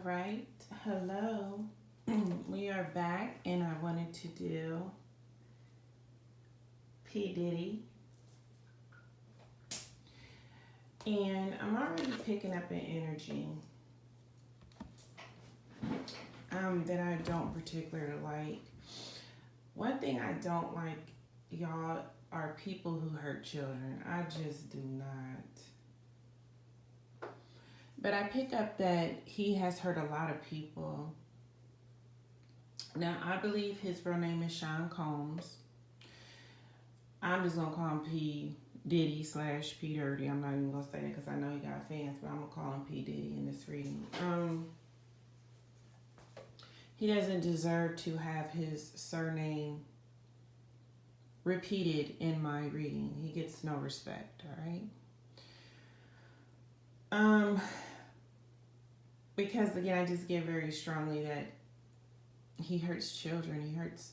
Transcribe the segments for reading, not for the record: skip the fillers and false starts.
right. Hello. We are back, and I wanted to do P. Diddy. And I'm already picking up an energy that I don't particularly like. One thing I don't like, y'all, are people who hurt children. I just do not. But I pick up that he has hurt a lot of people. Now, I believe his real name is Sean Combs. I'm just gonna call him P. Diddy / P. Dirty. I'm not even gonna say that because I know he got fans, but I'm gonna call him P. Diddy in this reading. He doesn't deserve to have his surname repeated in my reading. He gets no respect, all right? Because again, I just get very strongly that he hurts children. He hurts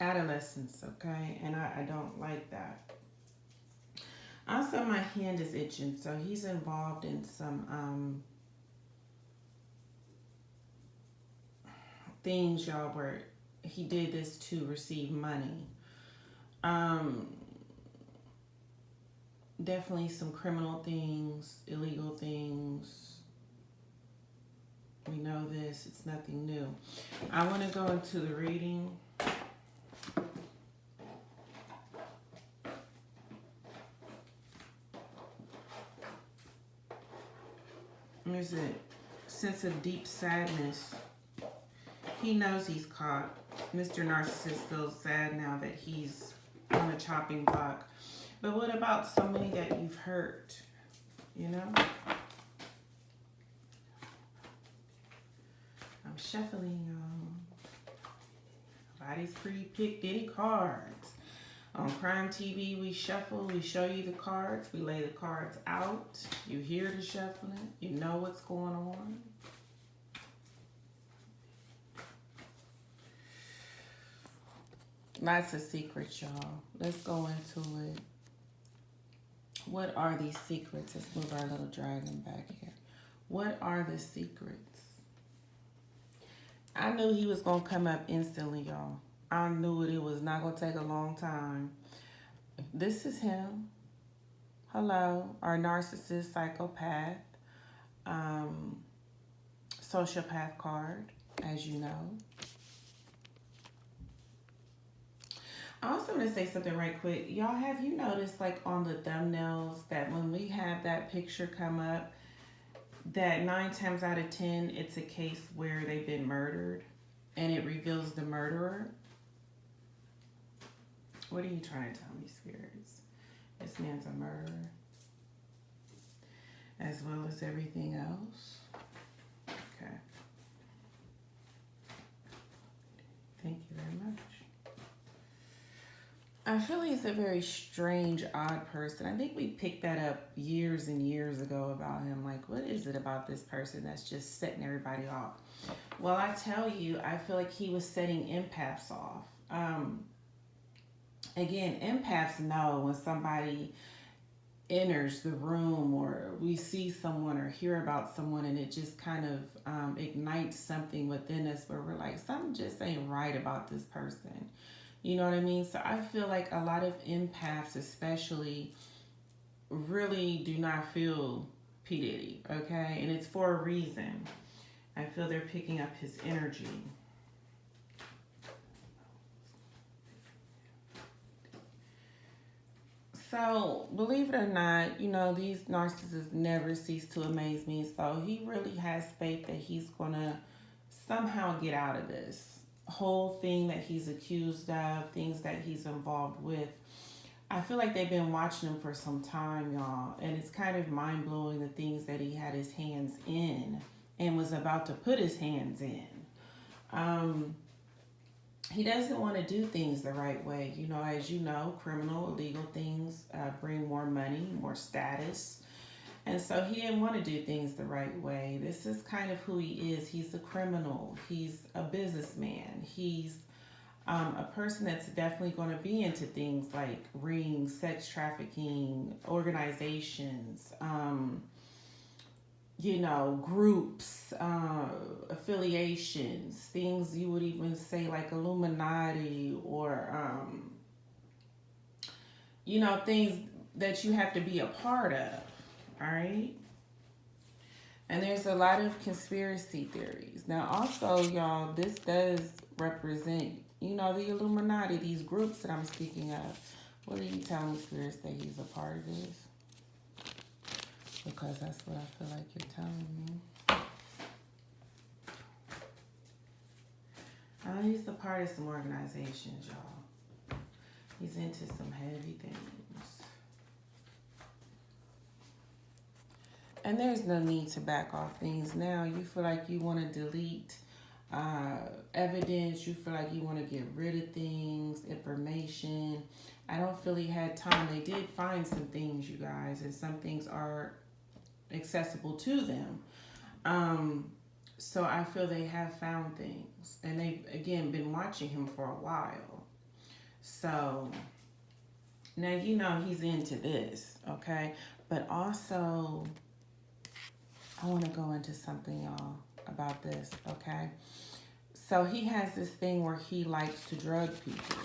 adolescents, okay? And I don't like that. Also, my hand is itching, so he's involved in some things, y'all, where he did this to receive money. Definitely some criminal things, illegal things. We know this. It's nothing new. I want to go into the reading. There's a sense of deep sadness. He knows he's caught. Mr. Narcissist feels sad now that he's on a chopping block. But what about so many that you've hurt? You know? I'm shuffling, Nobody's pre-picked any cards. On Crime TV, we shuffle, we show you the cards, we lay the cards out. You hear the shuffling, you know what's going on. Lots of secrets, y'all. Let's go into it. What are these secrets? Let's move our little dragon back here. What are the secrets? I knew he was going to come up instantly, y'all. I knew it was not going to take a long time. This is him. Hello. Our narcissist, psychopath, sociopath card, as you know. I also want to say something right quick. Y'all, have you noticed, like, on the thumbnails that when we have that picture come up, that 9 times out of 10, it's a case where they've been murdered and it reveals the murderer? What are you trying to tell me, spirits? This man's a murderer, as well as everything else. Okay. Thank you very much. I feel he's a very strange, odd person. I think we picked that up years and years ago about him. Like, what is it about this person that's just setting everybody off? Well, I tell you, I feel like he was setting empaths off. Again, empaths know when somebody enters the room or we see someone or hear about someone and it just kind of ignites something within us where we're like, something just ain't right about this person. You know what I mean? So I feel like a lot of empaths especially really do not feel P. Diddy, okay? And it's for a reason. I feel they're picking up his energy. So, believe it or not, you know, these narcissists never cease to amaze me. So, he really has faith that he's going to somehow get out of this whole thing that he's accused of, things that he's involved with. I feel like they've been watching him for some time, y'all. And it's kind of mind-blowing the things that he had his hands in and was about to put his hands in. He doesn't want to do things the right way. You know, as you know, criminal, illegal things bring more money, more status. And so he didn't want to do things the right way. This is kind of who he is. He's a criminal. He's a businessman. He's a person that's definitely going to be into things like rings, sex trafficking, organizations, you know, groups, affiliations, things you would even say like Illuminati or, you know, things that you have to be a part of. All right. And there's a lot of conspiracy theories. Now, also, y'all, this does represent, you know, the Illuminati, these groups that I'm speaking of. What are you telling spirits that he's a part of this? Because that's what I feel like you're telling me. He's a part of some organizations, y'all. He's into some heavy things. And there's no need to back off things now. You feel like you want to delete evidence. You feel like you want to get rid of things, information. I don't feel he had time. They did find some things, you guys, and some things are accessible to them. So I feel they have found things. And they've, again, been watching him for a while. So now you know he's into this, okay? But also, I want to go into something, y'all, about this, okay? So he has this thing where he likes to drug people.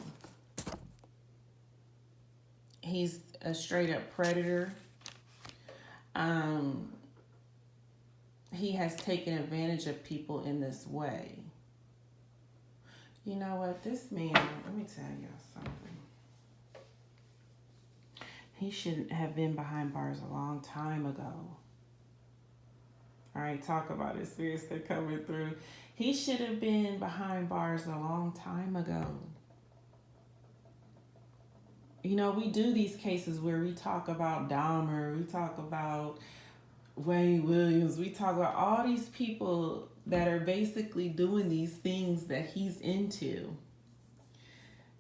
He's a straight up predator. He has taken advantage of people in this way. You know what? This man, let me tell y'all something. He should have been behind bars a long time ago. All right, talk about it. Spirits that coming through. He should have been behind bars a long time ago. You know, we do these cases where we talk about Dahmer, we talk about Wayne Williams, we talk about all these people that are basically doing these things that he's into.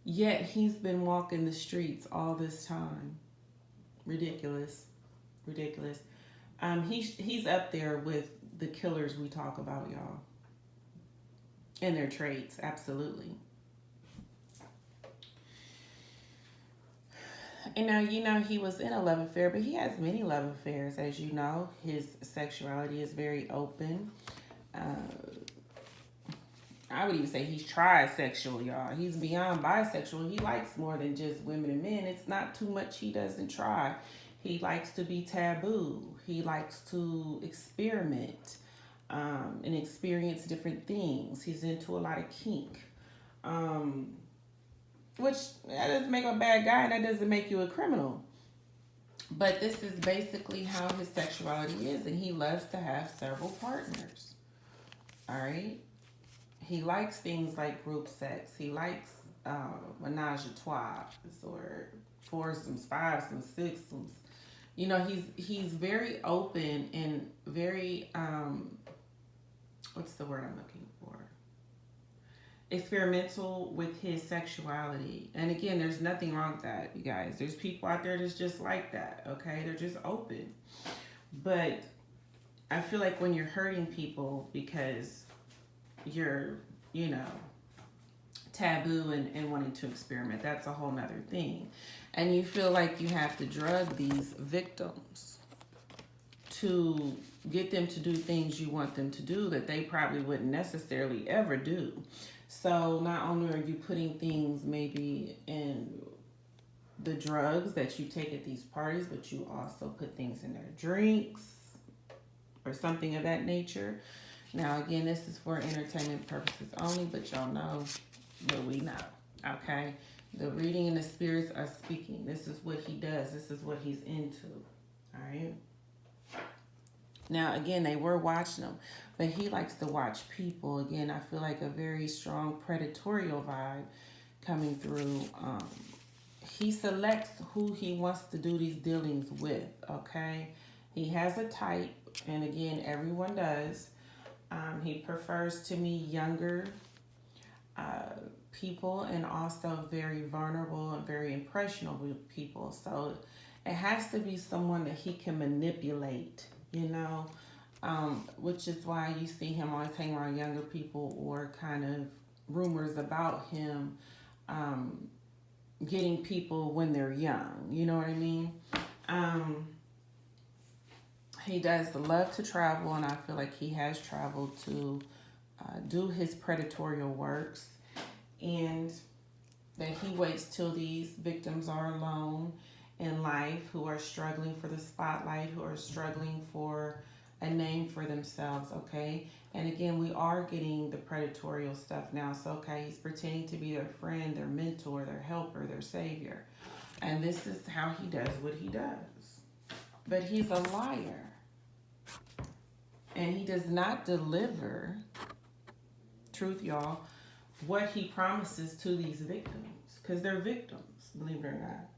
Yet he's been walking the streets all this time. Ridiculous. Ridiculous. He's up there with the killers we talk about, y'all. And their traits, absolutely. And now, you know, he was in a love affair, but he has many love affairs, as you know. His sexuality is very open. I would even say he's trisexual, y'all. He's beyond bisexual. He likes more than just women and men. It's not too much he doesn't try. He likes to be taboo. He likes to experiment and experience different things. He's into a lot of kink. Which, that doesn't make him a bad guy, and that doesn't make you a criminal. But this is basically how his sexuality is, and he loves to have several partners. All right? He likes things like group sex. He likes menage a trois or foursomes, fivesomes, sixsomes. You know, he's very open and very, what's the word I'm looking for? Experimental with his sexuality. And again, there's nothing wrong with that, you guys. There's people out there that's just like that, okay? They're just open. But I feel like when you're hurting people because you're, you know, taboo and wanting to experiment, that's a whole nother thing. And you feel like you have to drug these victims to get them to do things you want them to do that they probably wouldn't necessarily ever do. So not only are you putting things maybe in the drugs that you take at these parties, but you also put things in their drinks or something of that nature. Now, again, this is for entertainment purposes only, but y'all know what we know, okay? The reading and the spirits are speaking. This is what he does. This is what he's into, all right? Now, again, they were watching him, but he likes to watch people. Again, I feel like a very strong predatorial vibe coming through. He selects who he wants to do these dealings with, okay? He has a type, and again, everyone does. He prefers to meet younger people and also very vulnerable and very impressionable people. So it has to be someone that he can manipulate, you know, which is why you see him always hang around younger people or kind of rumors about him getting people when they're young. You know what I mean? He does love to travel, and I feel like he has traveled to do his predatorial works, and that he waits till these victims are alone in life, who are struggling for the spotlight, who are struggling for a name for themselves, okay? And again, we are getting the predatorial stuff now. So, okay, he's pretending to be their friend, their mentor, their helper, their savior. And this is how he does what he does. But he's a liar. And he does not deliver, truth, y'all, what he promises to these victims. Because they're victims, believe it or not.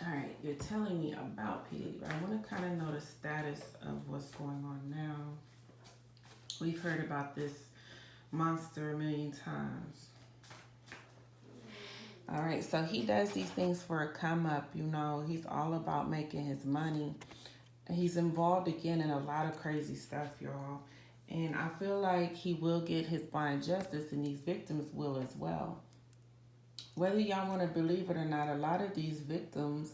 All right, you're telling me about P-DIDDY, but I want to kind of know the status of what's going on now. We've heard about this monster a million times. All right, so he does these things for a come up, you know. He's all about making his money. He's involved again in a lot of crazy stuff, y'all. And I feel like he will get his blind justice, and these victims will as well. Whether y'all want to believe it or not, a lot of these victims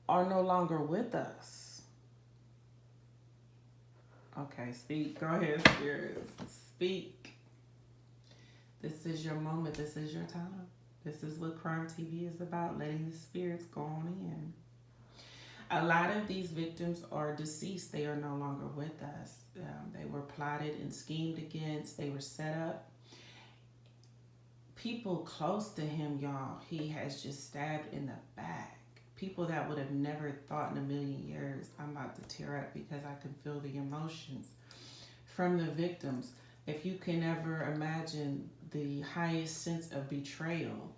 are no longer with us. Okay, speak. Go ahead, spirits. Speak. This is your moment. This is your time. This is what Crime TV is about, letting the spirits go on in. A lot of these victims are deceased. They are no longer with us. They were plotted and schemed against. They were set up. People close to him, y'all, he has just stabbed in the back. People that would have never thought in a million years. I'm about to tear up because I can feel the emotions from the victims. If you can ever imagine the highest sense of betrayal,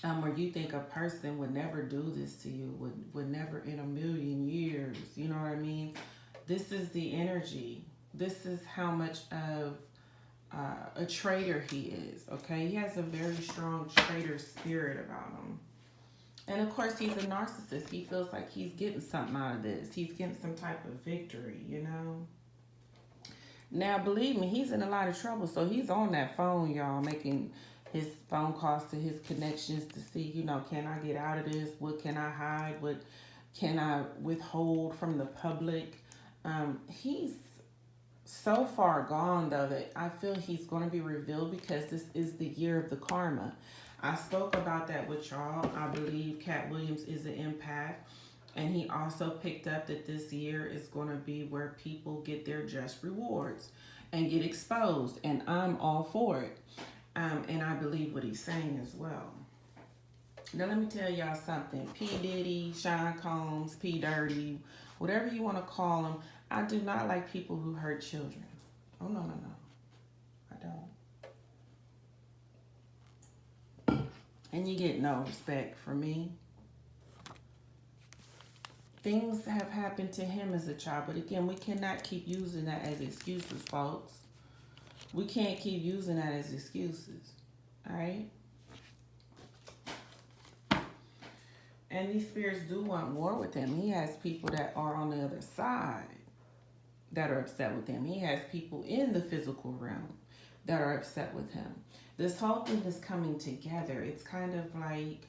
where you think a person would never do this to you, would never in a million years, you know what I mean? This is the energy. This is how much of a traitor he is, okay? He has a very strong traitor spirit about him. And of course, he's a narcissist. He feels like he's getting something out of this. He's getting some type of victory, you know? Now, believe me, he's in a lot of trouble. So he's on that phone, y'all, making his phone calls to his connections to see, you know, can I get out of this? What can I hide? What can I withhold from the public? He's so far gone, though, that I feel he's going to be revealed because this is the year of the karma. I spoke about that with y'all. I believe Cat Williams is an empath. And he also picked up that this year is going to be where people get their just rewards and get exposed. And I'm all for it. And I believe what he's saying as well. Now, let me tell y'all something. P-DIDDY, Sean Combs, P-DIDDY, whatever you want to call them, I do not like people who hurt children. Oh, no, no, no. I don't. And you get no respect from me. Things have happened to him as a child, but again, we cannot keep using that as excuses, folks. We can't keep using that as excuses, all right? And these spirits do want war with him. He has people that are on the other side that are upset with him. He has people in the physical realm that are upset with him. This whole thing is coming together. It's kind of like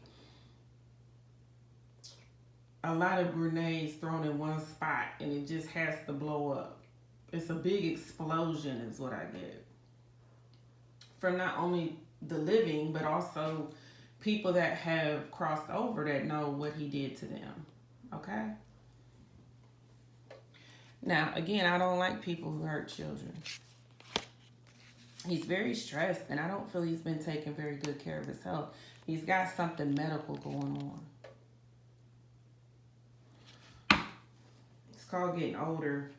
a lot of grenades thrown in one spot and it just has to blow up. It's a big explosion is what I get. From not only the living, but also people that have crossed over that know what he did to them. Okay? Now, again, I don't like people who hurt children. He's very stressed, and I don't feel he's been taking very good care of his health. He's got something medical going on. It's called getting older.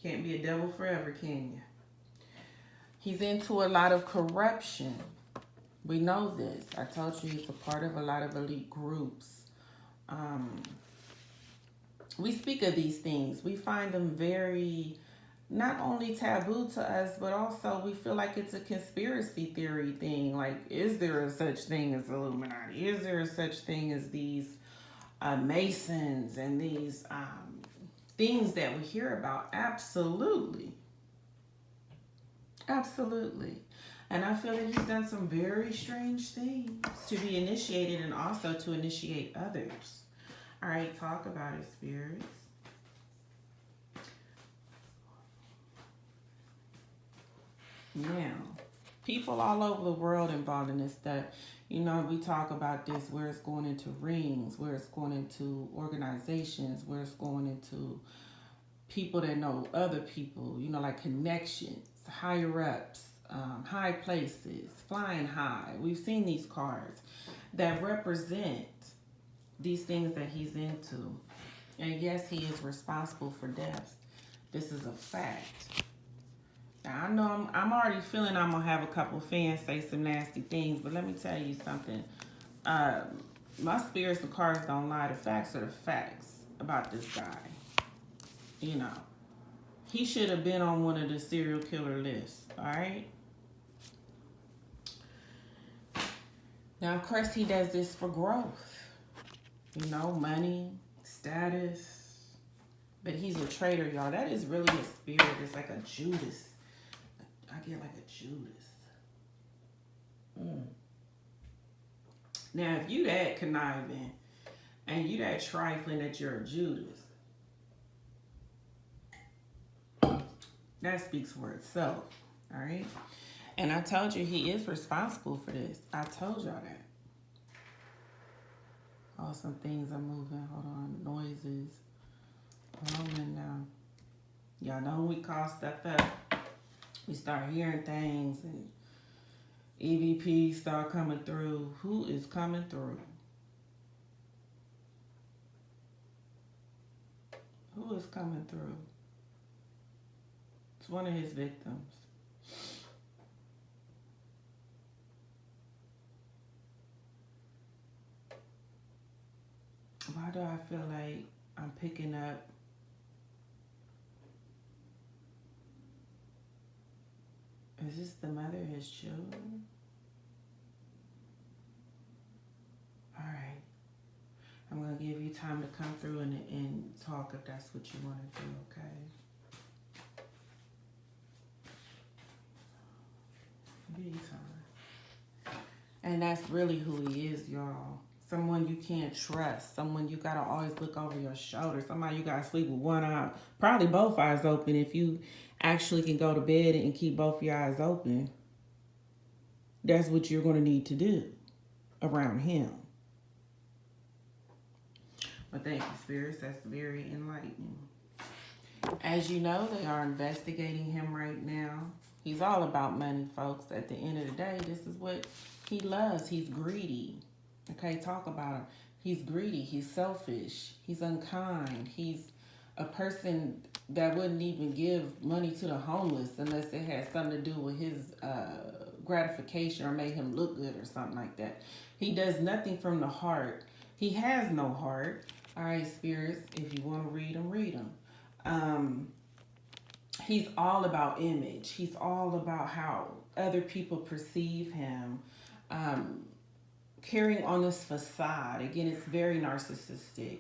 Can't be a devil forever, can you? He's into a lot of corruption. We know this. I told you he's a part of a lot of elite groups. We speak of these things. We find them very, not only taboo to us, but also we feel like it's a conspiracy theory thing. Like, is there a such thing as Illuminati? Is there a such thing as these Masons and these things that we hear about? Absolutely. Absolutely. And I feel that he's done some very strange things to be initiated and also to initiate others. All right, talk about it, spirits. Now, people all over the world involved in this stuff. You know, we talk about this where it's going into rings, where it's going into organizations, where it's going into people that know other people, you know, like connections, higher ups, high places, flying high. We've seen these cards that represent these things that he's into. And yes, he is responsible for deaths. This is a fact. Now, I know I'm already feeling I'm going to have a couple fans say some nasty things, but let me tell you something. My spirits and cards don't lie. The facts are the facts about this guy. You know, he should have been on one of the serial killer lists, all right? Now, of course, he does this for growth. You know, money, status. But he's a traitor, y'all. That is really a spirit. It's like a Judas. I get like a Judas. Now, if you that conniving and you that trifling that you're a Judas, that speaks for itself, all right? And I told you he is responsible for this. I told y'all that. Oh, some things are moving. Hold on. Noises. Hold on now. Y'all know when we call stuff up, we start hearing things and EVPs start coming through. Who is coming through? Who is coming through? It's one of his victims. Why do I feel like I'm picking up? Is this the mother of his children? All right. I'm going to give you time to come through and talk if that's what you want to do, okay? Give you time. And that's really who he is, y'all. Someone you can't trust. Someone you got to always look over your shoulder. Somebody you got to sleep with one eye, probably both eyes open if you actually can go to bed and keep both your eyes open. That's what you're going to need to do around him. But thank you, spirits. That's very enlightening. As you know, they are investigating him right now. He's all about money, folks. At the end of the day, this is what he loves. He's greedy. Okay, talk about him. He's greedy. He's selfish. He's unkind. He's a person that wouldn't even give money to the homeless unless it had something to do with his gratification or made him look good or something like that. He does nothing from the heart. He has no heart. All right, spirits, if you want to read them, read them. He's all about image. He's all about how other people perceive him. Carrying on this facade. Again, it's very narcissistic.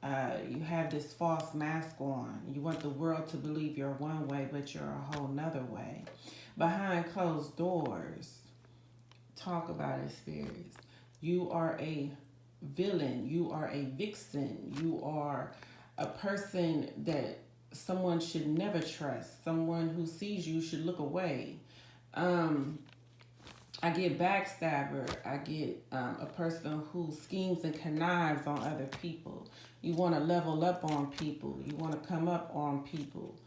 You have this false mask on. You want the world to believe you're one way, but you're a whole nother way. Behind closed doors, talk about it, spirits. You are a villain. You are a vixen. You are a person that someone should never trust. Someone who sees you should look away. I get backstabber. I get a person who schemes and connives on other people. You want to level up on people. You want to come up on people.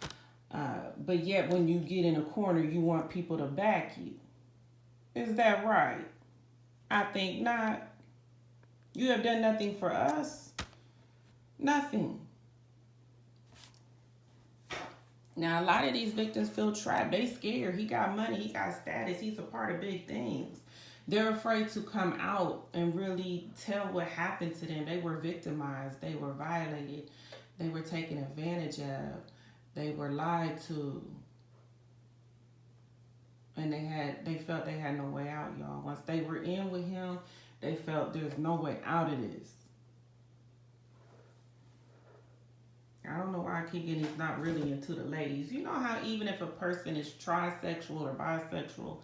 But yet when you get in a corner, you want people to back you. Is that right? I think not. You have done nothing for us. Nothing. Now, a lot of these victims feel trapped. They scared. He got money. He got status. He's a part of big things. They're afraid to come out and really tell what happened to them. They were victimized. They were violated. They were taken advantage of. They were lied to. And they felt they had no way out, y'all. Once they were in with him, they felt there's no way out of this. I don't know why I keep getting he's not really into the ladies. You know how even if a person is trisexual or bisexual,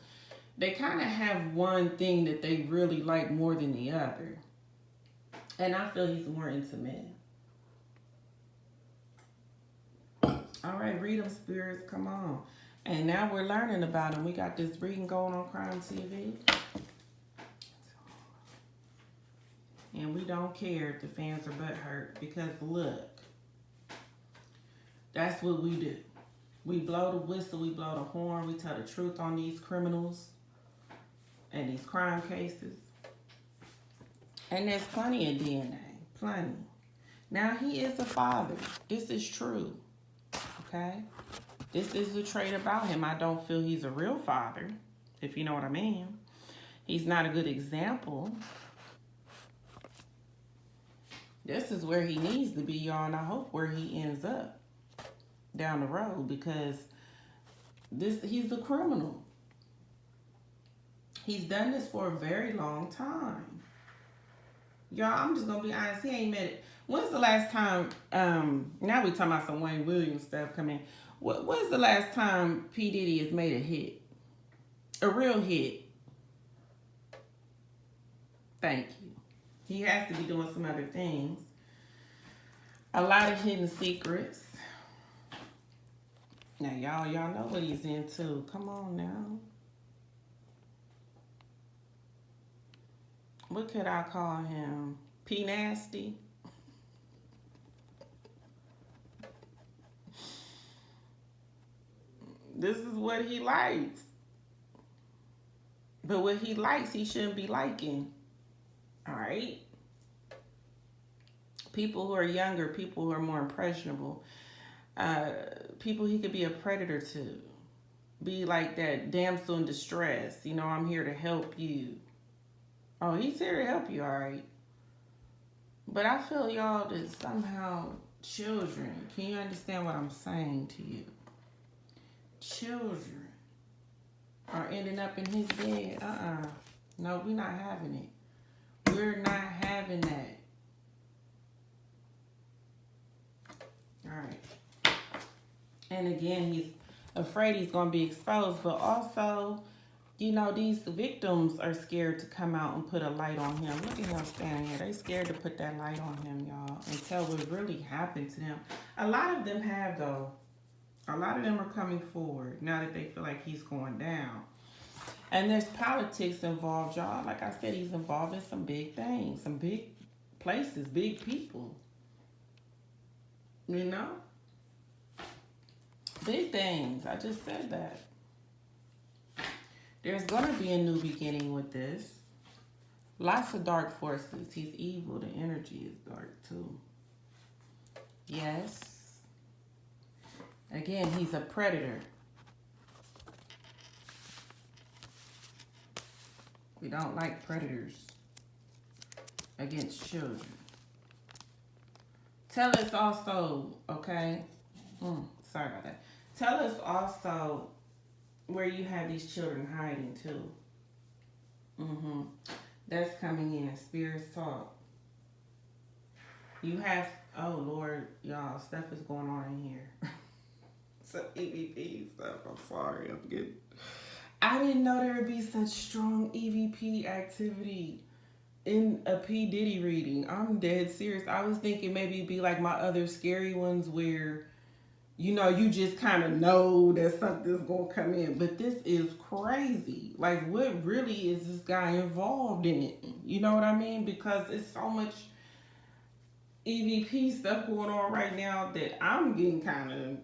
they kind of have one thing that they really like more than the other. And I feel he's more into men. All right, read them, spirits. Come on. And now we're learning about him. We got this reading going on Crime TV. And we don't care if the fans are butthurt, because look, that's what we do. We blow the whistle, we blow the horn, we tell the truth on these criminals and these crime cases. And there's plenty of DNA, plenty. Now, he is a father. This is true, okay? This is a trait about him. I don't feel he's a real father, if you know what I mean. He's not a good example. This is where he needs to be, y'all, and I hope where he ends up down the road, because he's the criminal. He's done this for a very long time. Y'all, I'm just gonna be honest, he ain't met it. When's the last time, now we talking about some Wayne Williams stuff coming. When's the last time P. Diddy has made a hit? A real hit. Thank you. He has to be doing some other things. A lot of hidden secrets. Now, y'all know what he's into. Come on now. What could I call him? P Nasty? This is what he likes. But what he likes, he shouldn't be liking. All right? People who are younger, people who are more impressionable, people he could be a predator to. Be like that damsel in distress. You know, I'm here to help you. Oh, he's here to help you, all right. But I feel, y'all, that somehow children, can you understand what I'm saying to you? Children are ending up in his bed. No, we're not having it. We're not having that. All right. And again, he's afraid he's going to be exposed, but also, you know, these victims are scared to come out and put a light on him. Look at him standing here. They scared to put that light on him, y'all, and tell what really happened to them. A lot of them have, though. A lot of them are coming forward now that they feel like he's going down. And there's politics involved, y'all. Like I said, he's involved in some big things, some big places, big people. You know? Big things. I just said that. There's going to be a new beginning with this. Lots of dark forces. He's evil. The energy is dark, too. Yes. Again, he's a predator. We don't like predators against children. Tell us also, okay? Sorry about that. Tell us also where you have these children hiding too. That's coming in. Spirits talk. You have, oh Lord, y'all, stuff is going on in here. Some EVP stuff. I'm sorry. I didn't know there would be such strong EVP activity in a P. Diddy reading. I'm dead serious. I was thinking maybe it'd be like my other scary ones where, you know, you just kind of know that something's going to come in. But this is crazy. Like, what really is this guy involved in? You know what I mean? Because it's so much EVP stuff going on right now that I'm getting kind of,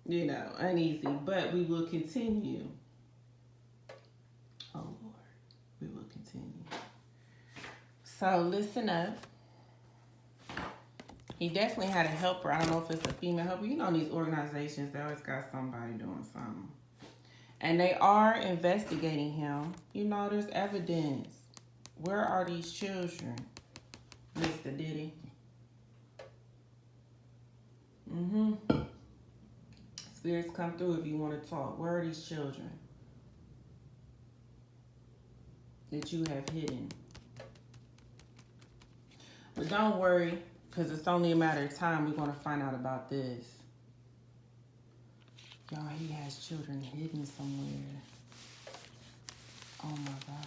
you know, uneasy. But we will continue. Oh, Lord. We will continue. So, listen up. He definitely had a helper. I don't know if it's a female helper. You know, these organizations, they always got somebody doing something. And they are investigating him. You know, there's evidence. Where are these children, Mr. Diddy? Spirits come through if you want to talk. Where are these children that you have hidden? But don't worry, because it's only a matter of time we're going to find out about this. Y'all, he has children hidden somewhere. Oh my God.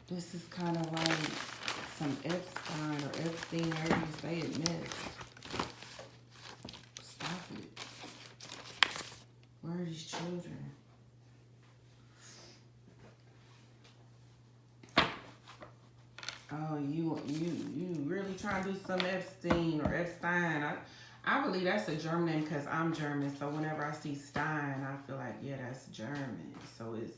This is kind of like some Epstein or Epstein, however you say it, mess. Stop it. Where are these children? Oh, you really trying to do some Epstein or Epstein? I believe that's a German name because I'm German. So whenever I see Stein, I feel like, yeah, that's German. So it's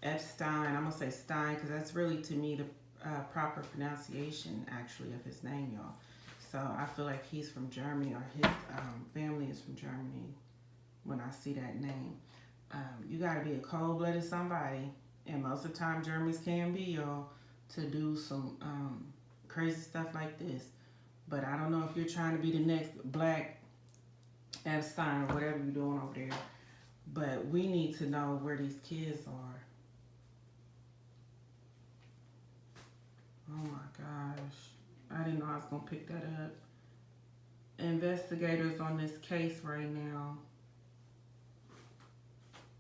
Epstein. I'm gonna say Stein because that's really to me the proper pronunciation actually of his name, y'all. So I feel like he's from Germany or his family is from Germany when I see that name. You gotta be a cold-blooded somebody, and most of the time Germans can be, y'all, to do some crazy stuff like this. But I don't know if you're trying to be the next black Epstein or whatever you're doing over there. But we need to know where these kids are. Oh my gosh. I didn't know I was going to pick that up. Investigators on this case right now,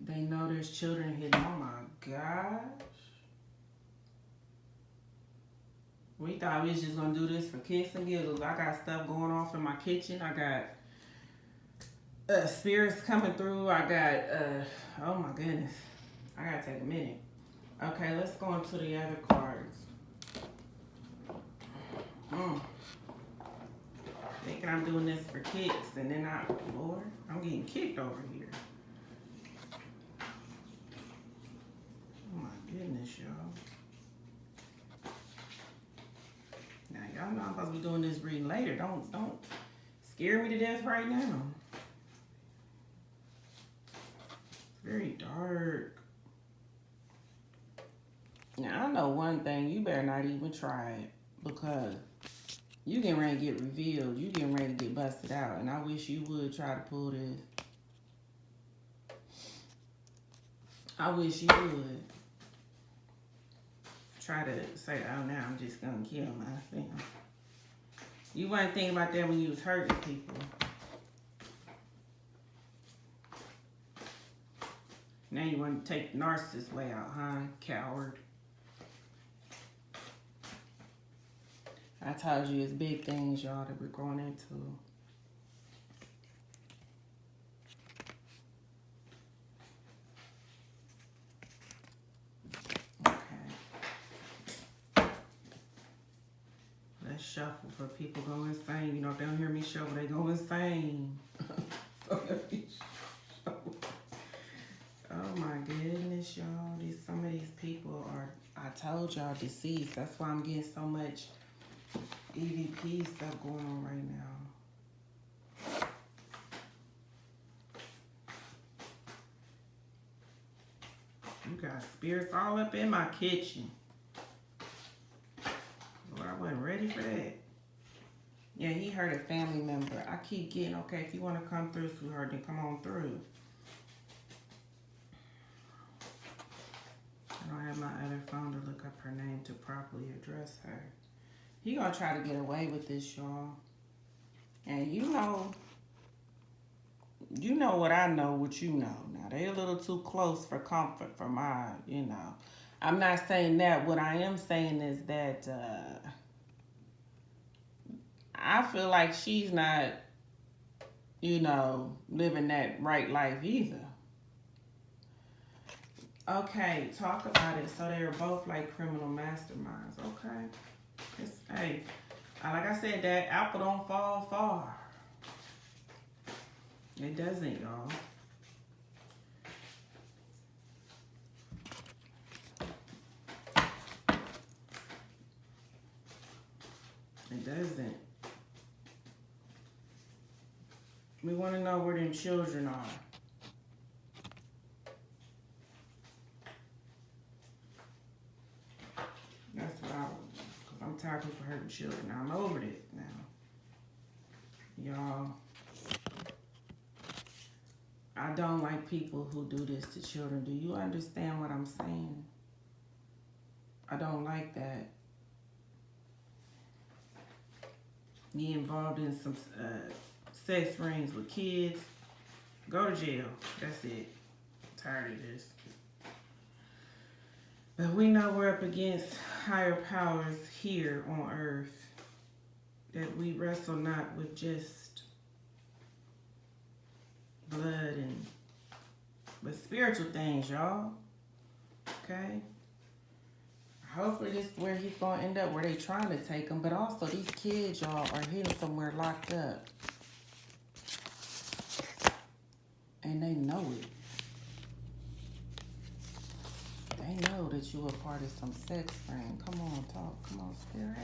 they know there's children hidden. Oh my gosh. We thought we was just gonna do this for kicks and giggles. I got stuff going off in my kitchen. I got spirits coming through. I got, oh my goodness. I gotta take a minute. Okay, let's go into the other cards. Thinking I'm doing this for kicks and then Lord, I'm getting kicked over here. Oh my goodness, y'all. Now, y'all know I'm supposed to be doing this reading later. Don't scare me to death right now. It's very dark. Now, I know one thing. You better not even try it because you getting ready to get revealed. You getting ready to get busted out. And I wish you would try to pull this. I wish you would. Try to say, oh, now I'm just going to kill myself. You weren't thinking about that when you was hurting people. Now you want to take the narcissist way out, huh? Coward. I told you it's big things, y'all, that we're going into. Shuffle for people go insane. You know, if they don't hear me shuffle, they go insane. So let me shuffle. Oh my goodness, y'all. Some of these people are, I told y'all, deceased. That's why I'm getting so much EVP stuff going on right now. You got spirits all up in my kitchen. I wasn't ready for that. Yeah, he hurt a family member. I keep getting, okay, if you want to come through, sweetheart, then come on through. I don't have my other phone to look up her name to properly address her. He gonna try to get away with this, y'all. And you know what I know, what you know. Now, they a little too close for comfort for my, you know. I'm not saying that. What I am saying is that I feel like she's not, you know, living that right life either. Okay, talk about it. So they are both like criminal masterminds. Okay. Hey, like I said, that apple don't fall far. It doesn't, y'all. It doesn't. We want to know where them children are. That's what I want. Because I'm tired of people hurting children. Now, I'm over this now. Y'all. I don't like people who do this to children. Do you understand what I'm saying? I don't like that. You involved in some sex rings with kids, go to jail. That's it. Tired of this. But we know we're up against higher powers here on earth. That we wrestle not with just blood but spiritual things, y'all. Okay? Hopefully this is where he's going to end up, where they trying to take him. But also these kids, y'all, are hidden somewhere locked up. And they know it. They know that you are part of some sex ring. Come on, talk. Come on, spirit.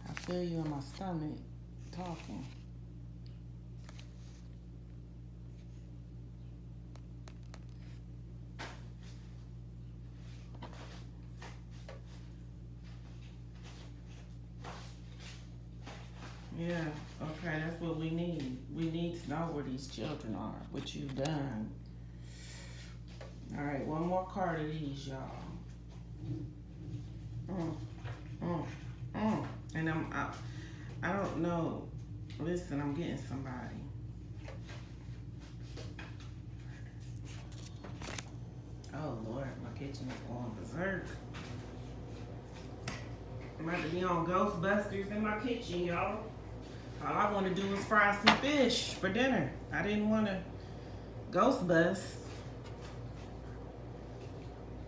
I feel you in my stomach talking. Yeah, okay, that's what we need. We need to know where these children are, what you've done. All right, one more card of these, y'all. And I don't know. Listen, I'm getting somebody. Oh, Lord, my kitchen is going berserk. I'm about to be on Ghostbusters in my kitchen, y'all. All I want to do is fry some fish for dinner. I didn't want to ghost bust.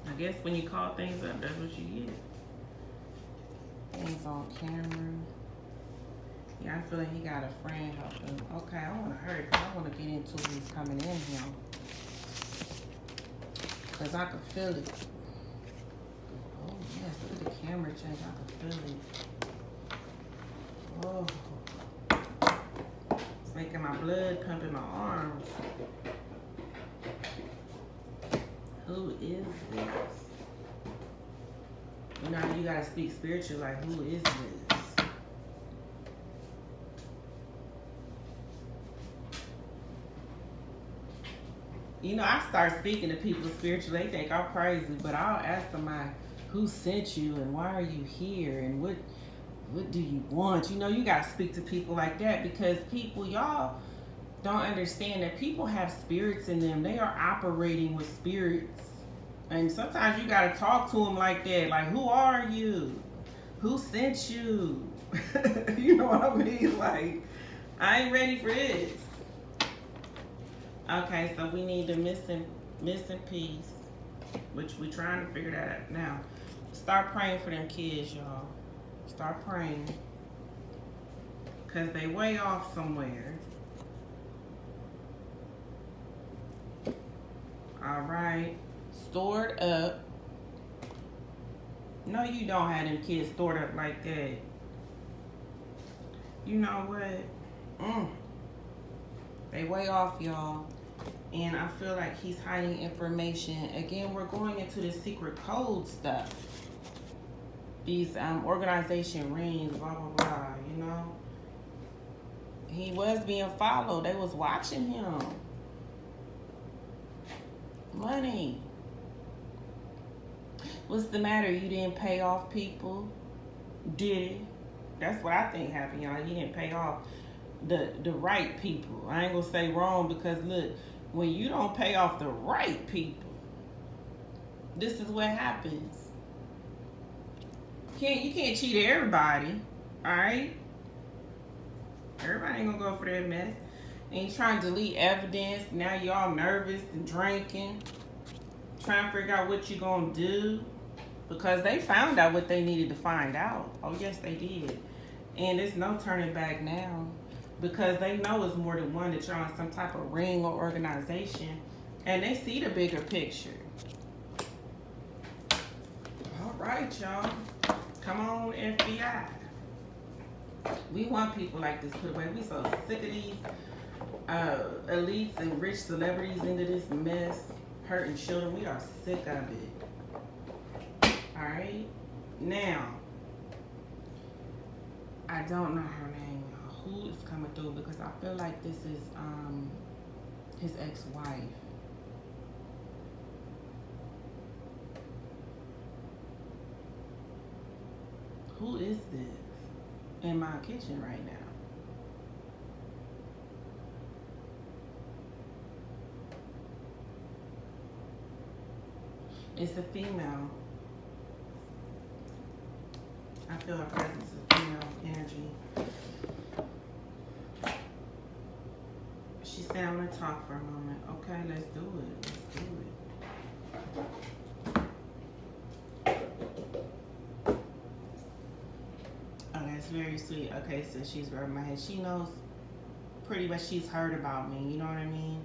I guess when you call things up, that's what you get. Things on camera. Yeah, I feel like he got a friend helping. Okay, I want to hurry because I want to get into who's coming in here. Because I can feel it. Oh, yes, look at the camera change. I can feel it. Oh. It's making my blood pump in my arms. Who is this? You know, you gotta speak spiritual, like, who is this? You know, I start speaking to people spiritually, they think I'm crazy, but I'll ask them, who sent you and why are you here and what do you want? You know, you gotta speak to people like that because people, y'all don't understand that people have spirits in them. They are operating with spirits. And sometimes you gotta talk to them like that. Like, who are you? Who sent you? You know what I mean? Like, I ain't ready for this. Okay, so we need the missing piece, which we trying to figure that out now. Start praying for them kids, y'all. Start praying. Because they way off somewhere. All right. Stored up. No, you don't have them kids stored up like that. You know what? They way off, y'all. And I feel like he's hiding information. Again, we're going into the secret code stuff. These organization rings, blah, blah, blah, you know. He was being followed. They was watching him. Money. What's the matter? You didn't pay off people? Did it? That's what I think happened, y'all. He didn't pay off the right people. I ain't gonna say wrong because look, when you don't pay off the right people, this is what happens. You can't cheat everybody, all right? Everybody ain't gonna go for that mess. And he's trying to delete evidence. Now y'all nervous and drinking, trying to figure out what you gonna do because they found out what they needed to find out. Oh yes, they did. And there's no turning back now. Because they know it's more than one that you're on some type of ring or organization. And they see the bigger picture. All right, y'all. Come on, FBI. We want people like this put away. We so sick of these elites and rich celebrities into this mess. Hurting children. We are sick of it. All right? Now, I don't know her name. Who is coming through because I feel like this is his ex-wife. Who is this in my kitchen right now? It's a female. I feel a presence of female energy. She said, I'm going to talk for a moment. Okay, let's do it. Let's do it. Oh, that's very sweet. Okay, so she's rubbing my head. She knows pretty much, she's heard about me. You know what I mean?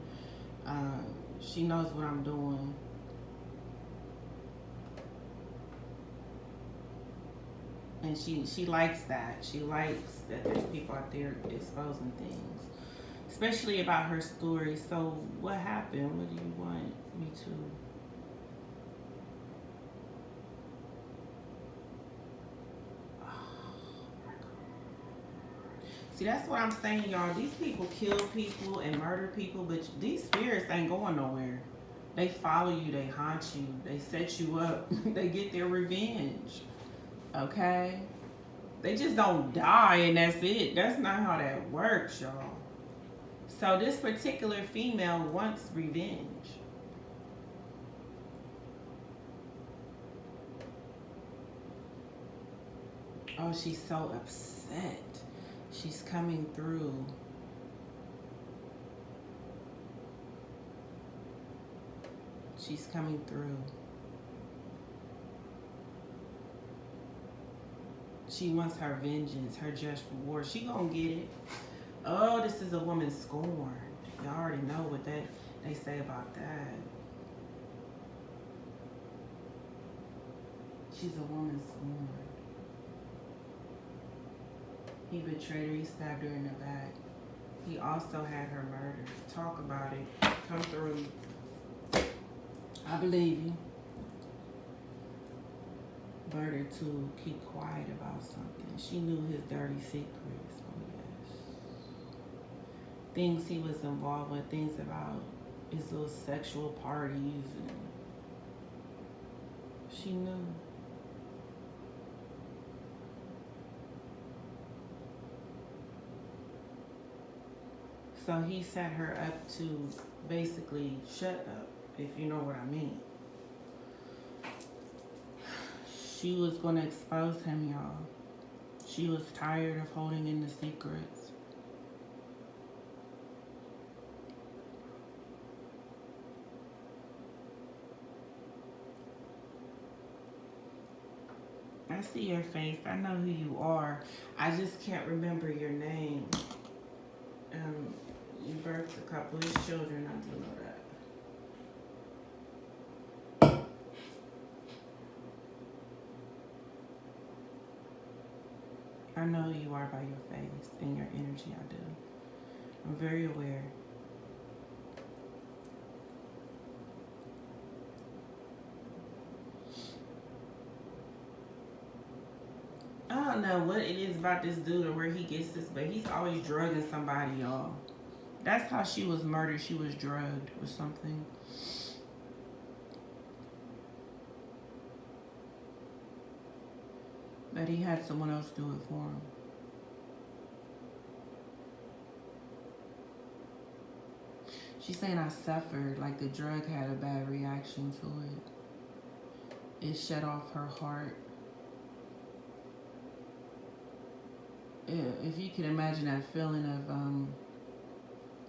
She knows what I'm doing. And she likes that. She likes that there's people out there exposing things, especially about her story. So what happened? What do you want me to? See, that's what I'm saying, y'all. These people kill people and murder people, but these spirits ain't going nowhere. They follow you, they haunt you, they set you up, they get their revenge. Okay? They just don't die and that's it. That's not how that works, y'all. So this particular female wants revenge. Oh, she's so upset. She's coming through. She's coming through. She wants her vengeance, her just reward. She gonna get it. Oh, this is a woman scorned. Y'all already know what they say about that. She's a woman scorned. He betrayed her. He stabbed her in the back. He also had her murdered. Talk about it. Come through. I believe you. Murder to keep quiet about something. She knew his dirty secrets. Oh yes. Things he was involved with. Things about his little sexual parties. And she knew. So he set her up to basically shut up, if you know what I mean. She was going to expose him, y'all. She was tired of holding in the secrets. I see your face. I know who you are. I just can't remember your name. You birthed a couple of his children. I do know that. I know who you are by your face and your energy. I do. I'm very aware. I don't know what it is about this dude or where he gets this, but he's always drugging somebody, y'all. That's how she was murdered. She was drugged or something. But he had someone else do it for him. She's saying I suffered, like the drug had a bad reaction to it. It shut off her heart. If you can imagine that feeling of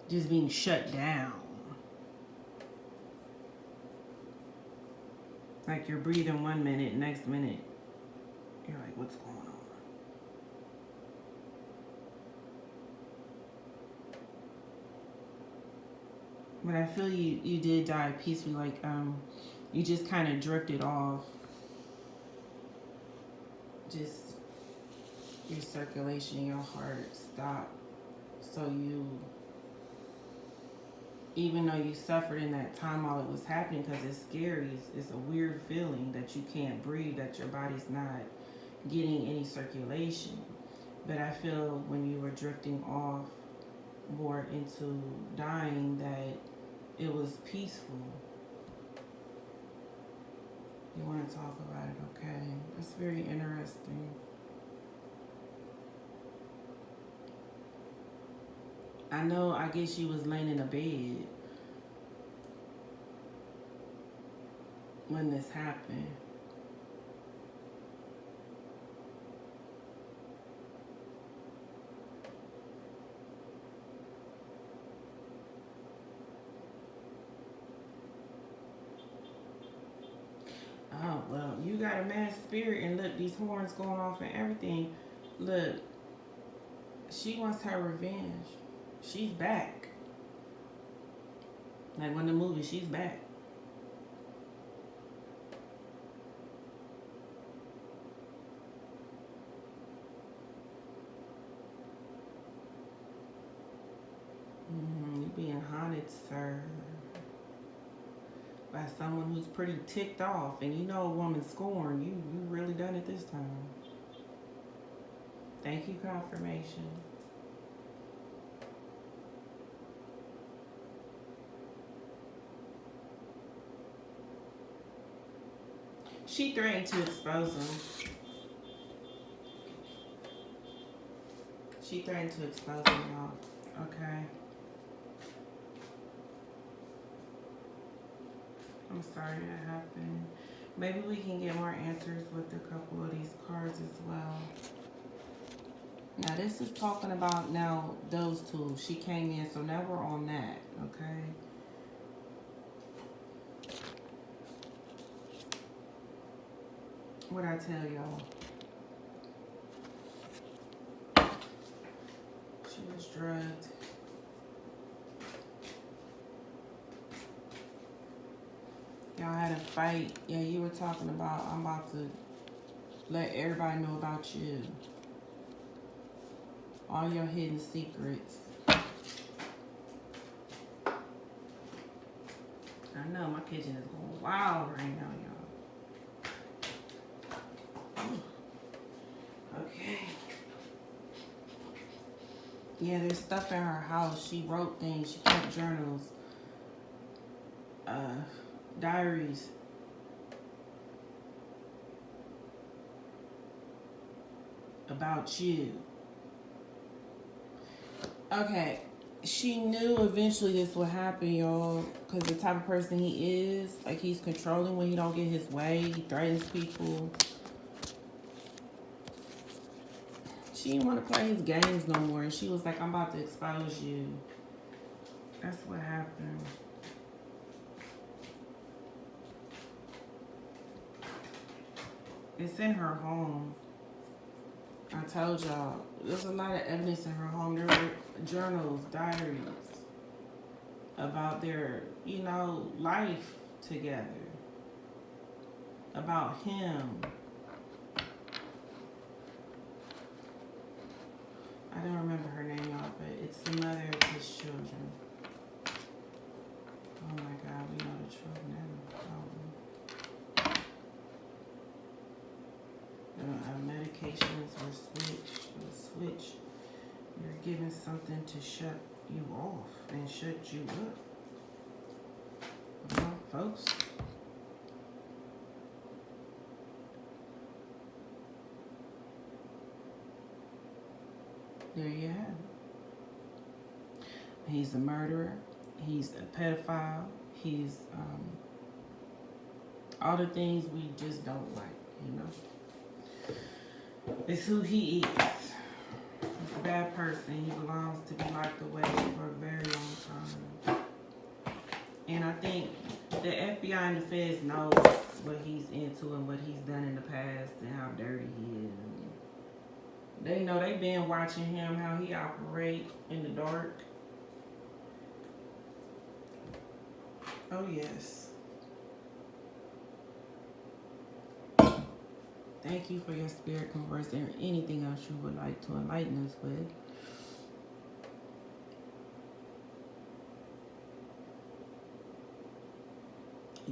just being shut down. Like you're breathing 1 minute, next minute, you're like, what's going on? But I feel you did die peacefully, like you just kind of drifted off. Just your circulation, your heart stopped. So you, even though you suffered in that time while it was happening, because it's scary, it's a weird feeling that you can't breathe, that your body's not getting any circulation. But I feel when you were drifting off more into dying, that it was peaceful. You want to talk about it, okay? That's very interesting. I know, I guess she was laying in a bed. when this happened. Oh, well, you got a mad spirit, and look, these horns going off and everything. Look, she wants her revenge. She's back. Like when the movie, she's back. You being haunted, sir, by someone who's pretty ticked off, and you know a woman scorned. You really done it this time. Thank you, confirmation. She threatened to expose him. She threatened to expose him, y'all. Okay. I'm sorry that happened. Maybe we can get more answers with a couple of these cards as well. Now this is talking about now those two. She came in, so now we're on that, okay? What'd I tell y'all? She was drugged. Y'all had a fight. Yeah, you were talking about, I'm about to let everybody know about you. All your hidden secrets. I know my kitchen is going wild right now, y'all. Okay. Yeah, there's stuff in her house. She wrote things. She kept journals. Diaries. About you. Okay. She knew eventually this would happen, y'all. Because the type of person he is, like he's controlling when he don't get his way. He threatens people. She didn't want to play his games no more. And she was like, I'm about to expose you. That's what happened. It's in her home. I told y'all, there's a lot of evidence in her home. There were journals, diaries about their, life together. About him. I don't remember her name, y'all, but it's the mother of his children. Oh my God, we know the truth now. Medications were switched. You're given something to shut you off and shut you up. Well, folks. There you have it. He's a murderer. He's a pedophile. He's all the things we just don't like, It's who he is. He's a bad person. He belongs to be locked away for a very long time. And I think the FBI and the feds knows what he's into and what he's done in the past and how dirty he is. They know they've been watching him, how he operates in the dark. Oh, yes. Thank you for your spirit converse. Is there anything else you would like to enlighten us with?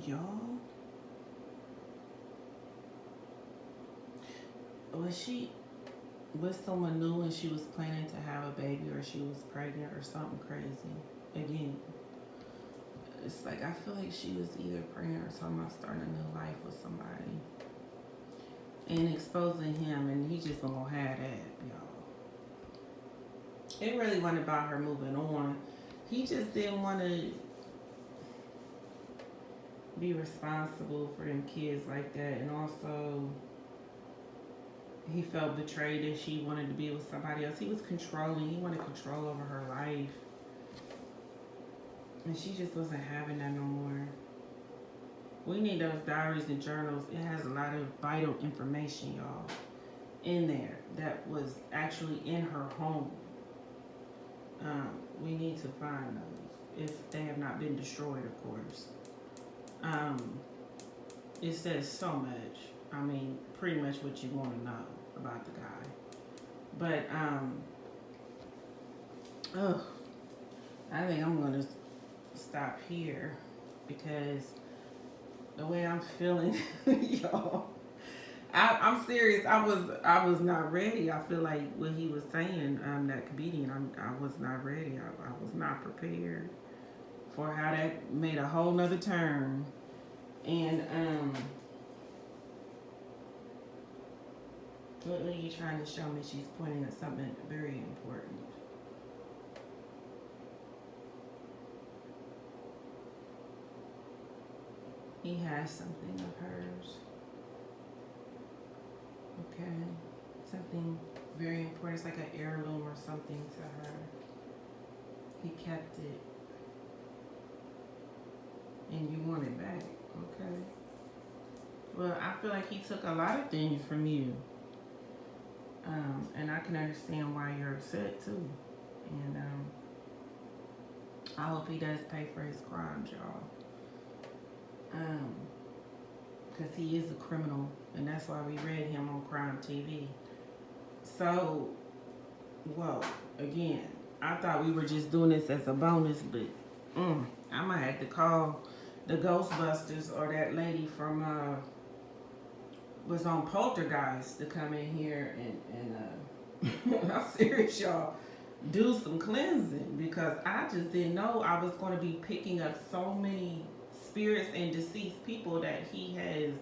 Y'all? Was she with someone new and she was planning to have a baby, or she was pregnant or something crazy? Again, it's like I feel like she was either pregnant or something about starting a new life with somebody. And exposing him, and he just gonna have that, y'all. It really wasn't about her moving on. He just didn't want to be responsible for them kids like that. And also, he felt betrayed that she wanted to be with somebody else. He was controlling. He wanted control over her life. And she just wasn't having that no more. We need those diaries and journals. It has a lot of vital information, y'all, in there that was actually in her home. We need to find those if they have not been destroyed, of course. It says so much. I mean, pretty much what you want to know about the guy. But I think I'm gonna stop here because the way I'm feeling, y'all. I'm serious. I was not ready. I feel like what he was saying, that comedian, I was not ready. I was not prepared for how that made a whole nother turn. And what are you trying to show me? She's pointing at something very important. He has something of hers. Okay. Something very important. It's like an heirloom or something to her. He kept it. And you want it back. Okay. Well, I feel like he took a lot of things from you. And I can understand why you're upset too. And I hope he does pay for his crimes, y'all. Because he is a criminal, and that's why we read him on Crime TV. So, whoa, again, I thought we were just doing this as a bonus, but I might have to call the Ghostbusters or that lady from was on Poltergeist to come in here and I'm serious, y'all, do some cleansing, because I just didn't know I was going to be picking up so many spirits and deceased people that he has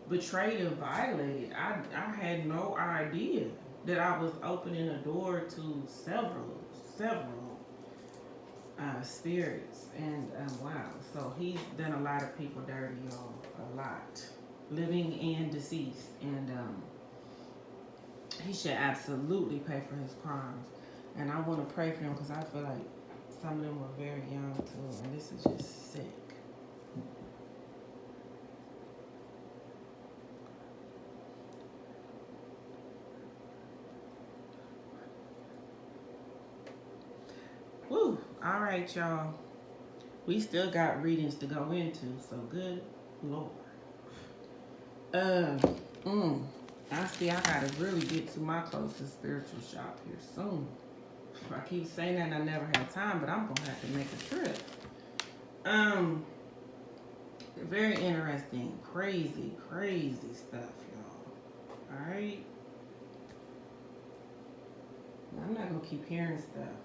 betrayed and violated. I had no idea that I was opening a door to several spirits. And wow, so he's done a lot of people dirty, y'all, a lot, living and deceased. And he should absolutely pay for his crimes. And I want to pray for him because I feel like some of them were very young too, and this is just sick. Woo! All right, y'all. We still got readings to go into, so good Lord. I see I gotta really get to my closest spiritual shop here soon. I keep saying that and I never have time, but I'm gonna have to make a trip. Very interesting, crazy stuff, y'all. Alright? I'm not gonna keep hearing stuff.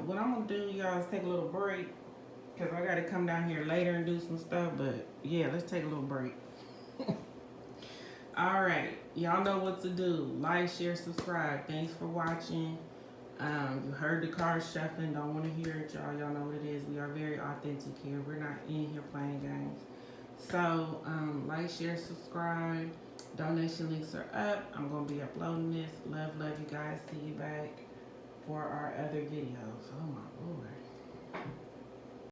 What I'm gonna do, y'all, is take a little break. Because I gotta come down here later and do some stuff, but yeah, let's take a little break. Alright, y'all know what to do. Like, share, subscribe. Thanks for watching. You heard the cards shuffling. Don't want to hear it, y'all. Y'all know what it is. We are very authentic here. We're not in here playing games. So, like, share, subscribe. Donation links are up. I'm going to be uploading this. Love you guys. See you back for our other videos. Oh, my Lord.